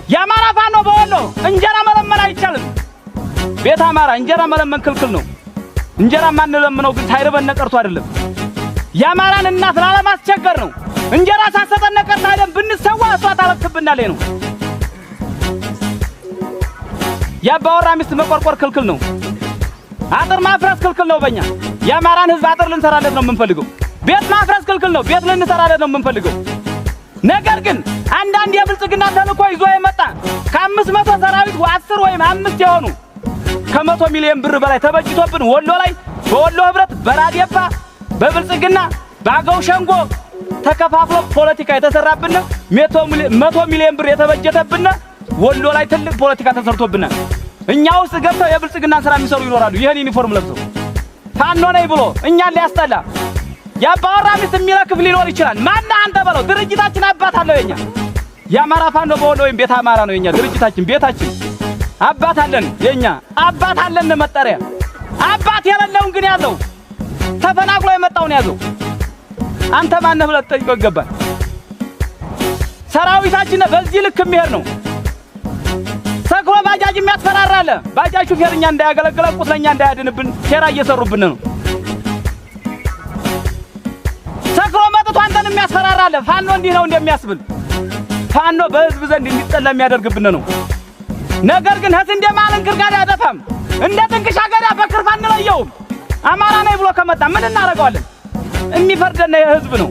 የአማራ ፋኖ በወሎ እንጀራ መለመን አይቻልም። ቤት አማራ እንጀራ መለመን ክልክል ነው። እንጀራ ማንለምነው ግን ሳይርበን ቀርቶ አይደለም። የአማራን እናት ላለማስቸገር ነው። እንጀራ ሳሰጠን ቀርቶ አይደለም። ብንሰዋ እሷ ታለቅስብናለች ነው። ያባወራ ሚስት መቆርቆር ክልክል ነው። አጥር ማፍረስ ክልክል ነው። በእኛ የአማራን ህዝብ አጥር ልንሰራለት ነው የምንፈልገው። ቤት ማፍረስ ክልክል ነው። ቤት ልንሰራለት ነው የምንፈልገው። ነገር ግን አንዳንድ የብልጽግና ተልእኮ ይዞ የመጣ ከ500 ሰራዊት 10 ወይም 5 የሆኑ ከ100 ሚሊዮን ብር በላይ ተበጅቶብን ወሎ ላይ በወሎ ህብረት በራዲየፓ በብልጽግና ባገው ሸንጎ ተከፋፍሎ ፖለቲካ የተሰራብን 100 ሚሊዮን ብር የተበጀተብን ወሎ ላይ ትልቅ ፖለቲካ ተሰርቶብናል። እኛ ውስጥ ገብተው የብልጽግና ስራ የሚሰሩ ይኖራሉ። ይሄን ዩኒፎርም ለብሰው ፋኖ ነኝ ብሎ እኛን ሊያስጠላ ያባወራ ሚስት የሚለክፍ ሊኖር ይችላል። ማን አንተ በለው። ድርጅታችን አባት አለው። የኛ የአማራ ፋኖ በወሎ ወይም ቤት አማራ ነው። የኛ ድርጅታችን ቤታችን አባት አለን። የኛ አባት አለን መጠሪያ። አባት የሌለውን ግን ያዘው ተፈናቅሎ የመጣውን ያዘው። አንተ ማን ነህ ብለህ ትጠይቀው ይገባል። ሰራዊታችን በዚህ ልክ የሚሄድ ነው። ሰክሮ ባጃጅ የሚያስፈራራለ ባጃጅ ሹፌርኛ እንዳያገለግለን ቁስለኛ እንዳያድንብን ሴራ እየሰሩብን ነው። ሰክሮ መጥቶ አንተን የሚያስፈራራለ ፋኖ እንዲህ ነው እንደሚያስብል ፋኖ በህዝብ ዘንድ እንዲጠላ የሚያደርግብን ነው። ነገር ግን ህስ እንደማለን ክርጋዳ ያደፋም እንደ ጥንቅሻ ገዳ በክርፋ እንለየውም። አማራ ነኝ ብሎ ከመጣ ምን እናደርገዋለን? የሚፈርደን የህዝብ ነው።